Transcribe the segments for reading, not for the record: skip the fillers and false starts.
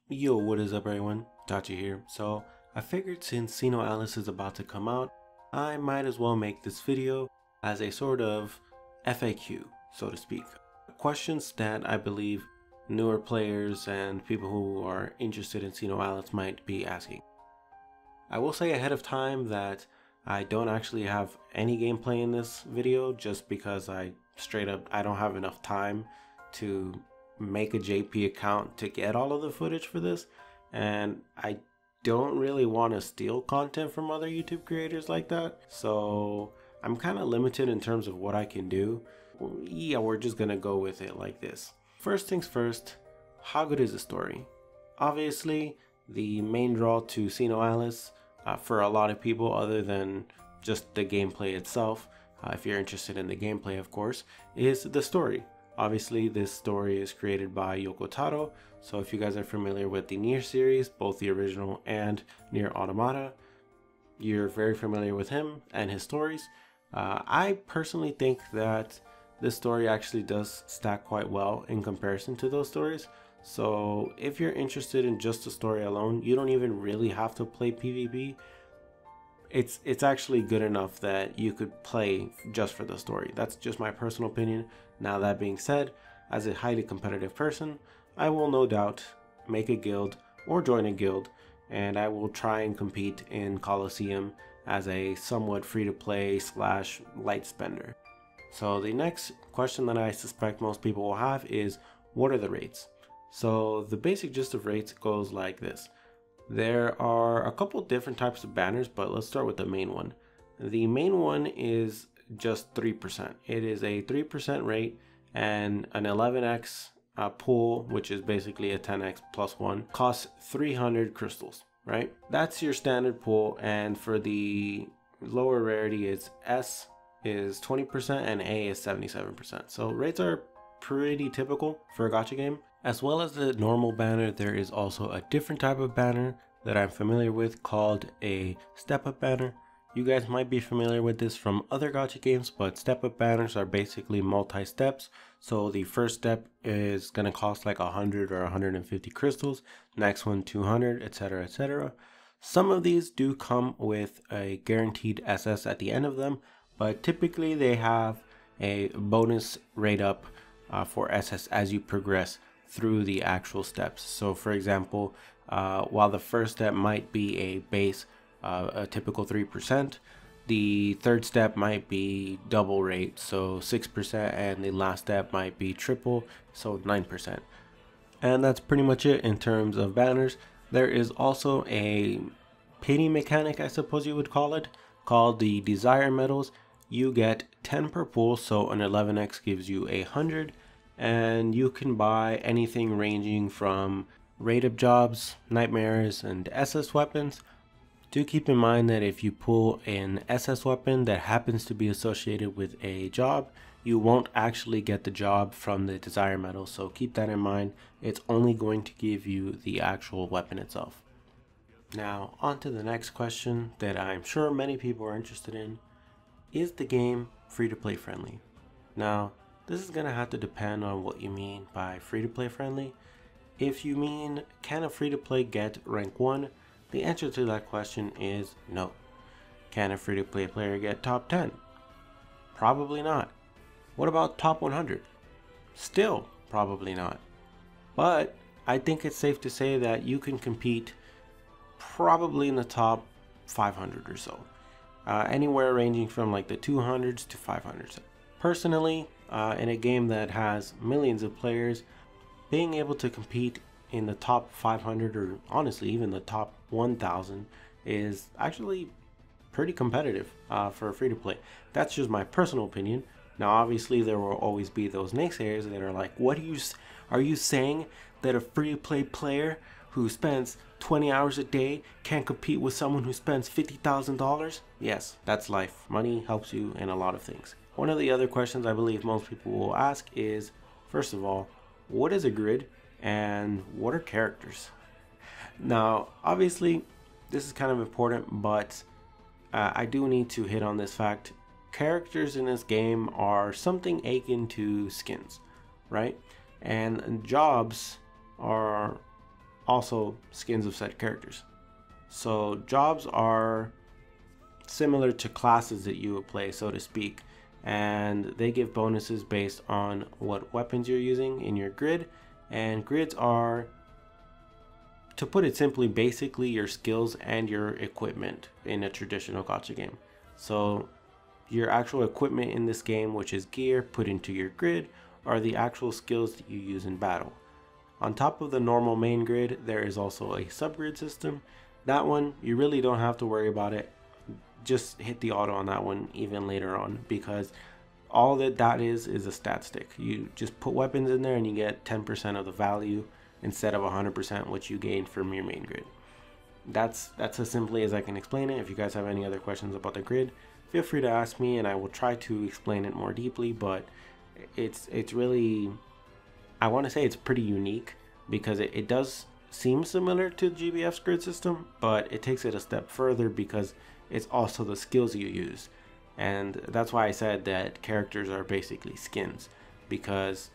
Yo, what is up everyone? Tachi here. So I figured since SiNoAlice is about to come out, I might as well make this video as a sort of FAQ, so to speak. Questions that I believe newer players and people who are interested in SiNoAlice might be asking. I will say ahead of time that I don't actually have any gameplay in this video just because I don't have enough time to make a JP account to get all of the footage for this, and I don't really want to steal content from other YouTube creators like that, so I'm kind of limited in terms of what I can do. Yeah, we're just gonna go with it like this. First things first, how good is the story? Obviously, the main draw to SiNoAlice for a lot of people, other than just the gameplay itself, if you're interested in the gameplay of course, is the story. Obviously, this story is created by Yoko Taro, so if you guys are familiar with the Nier series, both the original and Nier Automata, you're very familiar with him and his stories. I personally think that this story actually does stack quite well in comparison to those stories. So if you're interested in just the story alone, you don't even really have to play PvP. It's actually good enough that you could play just for the story. That's just my personal opinion. Now that being said, as a highly competitive person, I will no doubt make a guild or join a guild, and I will try and compete in Colosseum as a somewhat free-to-play slash light spender. So the next question that I suspect most people will have is, what are the rates? So the basic gist of rates goes like this. There are a couple different types of banners, but let's start with the main one. The main one is just 3%. It is a 3% rate, and an 11x pool, which is basically a 10x plus 1, costs 300 crystals, right? That's your standard pool, and for the lower rarity, it's S is 20% and A is 77%. So rates are pretty typical for a gacha game. As well as the normal banner, there is also a different type of banner that I'm familiar with called a step-up banner. You guys might be familiar with this from other gacha games, but step-up banners are basically multi-steps. So the first step is going to cost like 100 or 150 crystals, next one 200, etc, etc. Some of these do come with a guaranteed SS at the end of them, but typically they have a bonus rate up for SS as you progress through the actual steps. So for example, while the first step might be a base, a typical 3%, the third step might be double rate, so 6%, and the last step might be triple, so 9%. And that's pretty much it in terms of banners. There is also a pity mechanic, I suppose you would call it, called the desire medals. You get 10 per pool, so an 11x gives you 100, and you can buy anything ranging from rate-up jobs, nightmares, and SS weapons. Do keep in mind that if you pull an SS weapon that happens to be associated with a job, you won't actually get the job from the desire medal, so keep that in mind. It's only going to give you the actual weapon itself. Now on to the next question that I'm sure many people are interested in. Is the game free-to-play friendly? Now, this is going to have to depend on what you mean by free-to-play friendly. If you mean, can a free-to-play get rank 1? The answer to that question is no. Can a free-to-play player get top 10? Probably not. What about top 100? Still probably not. But I think it's safe to say that you can compete probably in the top 500 or so. Anywhere ranging from like the 200s to 500s. Personally, in a game that has millions of players, being able to compete in the top 500 or honestly even the top 1000 is actually pretty competitive for a free-to-play. That's just my personal opinion. Now obviously there will always be those naysayers that are like, what are you saying that a free-to-play player who spends 20 hours a day can't compete with someone who spends $50,000? Yes, that's life. Money helps you in a lot of things. One of the other questions I believe most people will ask is, first of all, what is a grid and what are characters? Now, obviously, this is kind of important, but I do need to hit on this fact. Characters in this game are something akin to skins, right? And jobs are also skins of said characters. So jobs are similar to classes that you would play, so to speak, and they give bonuses based on what weapons you're using in your grid. And grids are, to put it simply, basically your skills and your equipment in a traditional gacha game. So your actual equipment in this game, which is gear put into your grid, are the actual skills that you use in battle. On top of the normal main grid, there is also a subgrid system. That one, you really don't have to worry about it. Just hit the auto on that one even later on, because all that is a stat stick. You just put weapons in there and you get 10% of the value instead of 100% what you gain from your main grid. That's as simply as I can explain it. If you guys have any other questions about the grid, feel free to ask me and I will try to explain it more deeply, but it's really, I want to say it's pretty unique because it does seem similar to GBF's grid system, but it takes it a step further because it's also the skills you use. And that's why I said that characters are basically skins, because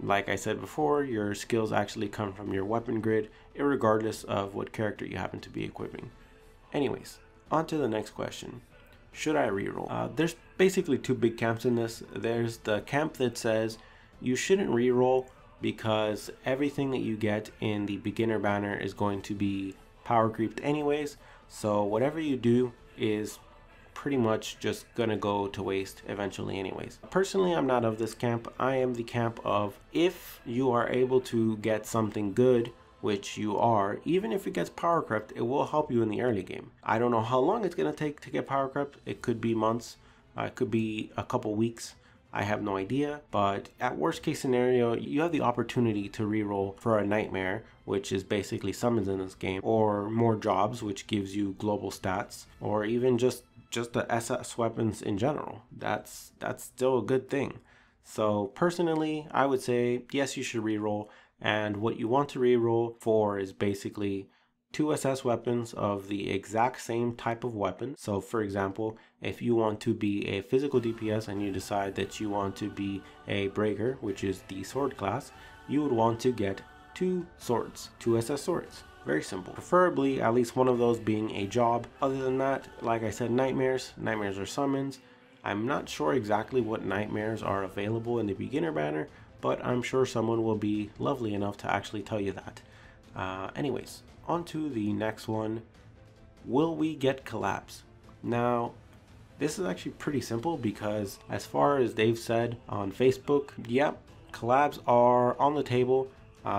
like I said before, your skills actually come from your weapon grid, irregardless of what character you happen to be equipping. Anyways, on to the next question. Should I reroll? There's basically two big camps in this. There's the camp that says you shouldn't reroll because everything that you get in the beginner banner is going to be power creeped anyways, so whatever you do is pretty much just gonna go to waste eventually anyways. Personally, I'm not of this camp. I am the camp of, if you are able to get something good, which you are, even if it gets power crept, it will help you in the early game. I don't know how long it's gonna take to get power crept. It could be months, it could be a couple weeks, I have no idea, but at worst case scenario, you have the opportunity to reroll for a nightmare, which is basically summons in this game, or more jobs, which gives you global stats, or even just the SS weapons in general. That's still a good thing. So personally, I would say yes, you should reroll, and what you want to reroll for is basically 2 SS weapons of the exact same type of weapon. So for example, if you want to be a physical DPS and you decide that you want to be a breaker, which is the sword class, you would want to get 2 swords, 2 SS swords. Very simple. Preferably at least one of those being a job. Other than that, like I said, nightmares are summons. I'm not sure exactly what nightmares are available in the beginner banner, but I'm sure someone will be lovely enough to actually tell you that. Anyways, on to the next one. Will we get collabs? Now, this is actually pretty simple because as far as they've said on Facebook, yep, collabs are on the table.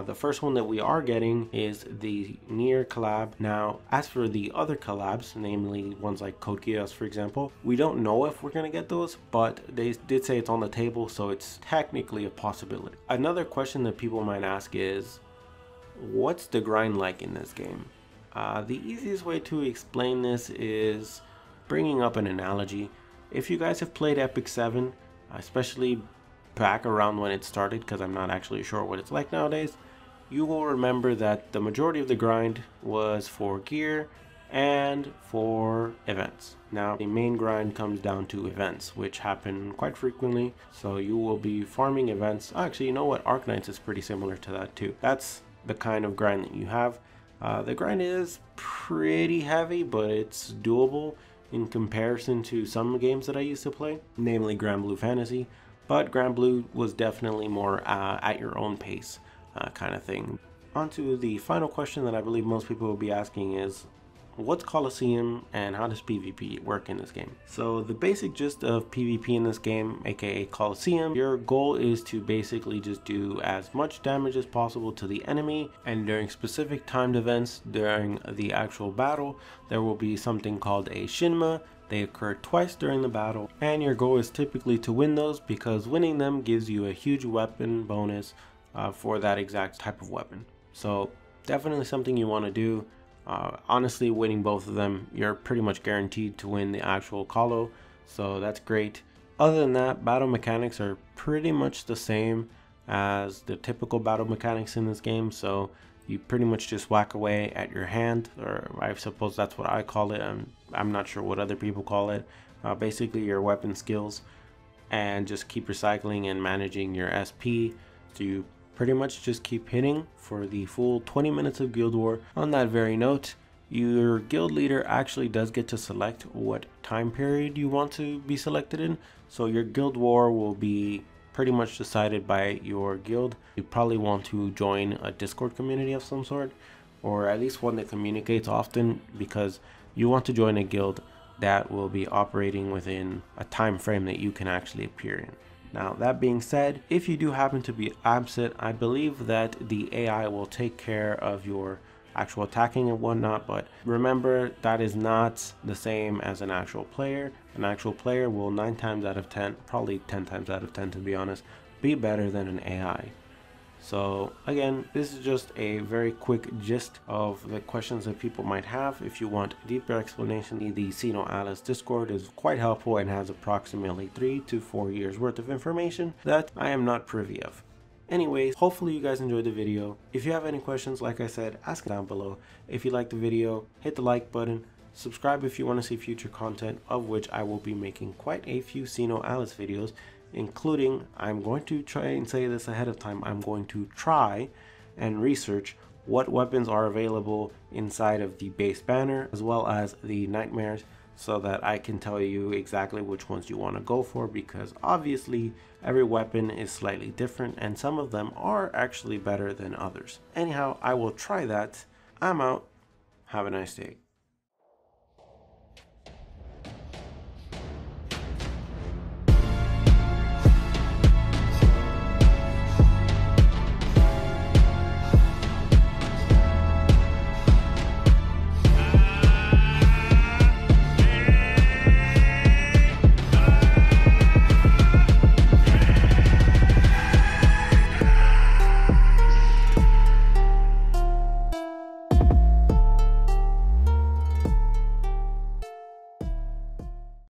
The first one that we are getting is the Nier collab. Now, as for the other collabs, namely ones like Code Geass, for example, we don't know if we're going to get those, but they did say it's on the table, so it's technically a possibility. Another question that people might ask is, what's the grind like in this game? The easiest way to explain this is bringing up an analogy. If you guys have played Epic 7, especially back around when it started, because I'm not actually sure what it's like nowadays, you will remember that the majority of the grind was for gear and for events. Now, the main grind comes down to events, which happen quite frequently, so you will be farming events. Actually, you know what? Arknights is pretty similar to that too. That's the kind of grind that you have. The grind is pretty heavy, but it's doable in comparison to some games that I used to play, namely Grand Blue Fantasy. But Grand Blue was definitely more at your own pace kind of thing. On to the final question that I believe most people will be asking is, what's Colosseum and how does PvP work in this game? So the basic gist of PvP in this game, aka Colosseum, your goal is to basically just do as much damage as possible to the enemy, and during specific timed events during the actual battle, there will be something called a Shinma. They occur twice during the battle, and your goal is typically to win those because winning them gives you a huge weapon bonus for that exact type of weapon. So definitely something you want to do. Honestly, winning both of them, you're pretty much guaranteed to win the actual Colo, so that's great. Other than that, battle mechanics are pretty much the same as the typical battle mechanics in this game, so you pretty much just whack away at your hand, or I suppose that's what I call it. I'm not sure what other people call it. Basically your weapon skills, and just keep recycling and managing your SP to pretty much just keep hitting for the full 20 minutes of Guild War. On that very note, your guild leader actually does get to select what time period you want to be selected in. So your Guild War will be pretty much decided by your guild. You probably want to join a Discord community of some sort, or at least one that communicates often, because you want to join a guild that will be operating within a time frame that you can actually appear in. Now, that being said, if you do happen to be absent, I believe that the AI will take care of your actual attacking and whatnot, but remember, that is not the same as an actual player. An actual player will 9 times out of 10, probably 10 times out of 10 to be honest, be better than an AI. So again, this is just a very quick gist of the questions that people might have. If you want deeper explanation, the SiNoAlice Discord is quite helpful and has approximately 3 to 4 years worth of information that I am not privy of. Anyways, hopefully you guys enjoyed the video. If you have any questions, like I said, ask it down below. If you liked the video, hit the like button. Subscribe if you want to see future content, of which I will be making quite a few SiNoAlice videos, including, I'm going to try and say this ahead of time, I'm going to try and research what weapons are available inside of the base banner as well as the nightmares, so that I can tell you exactly which ones you want to go for, because obviously every weapon is slightly different and some of them are actually better than others. Anyhow, I will try that. I'm out. Have a nice day.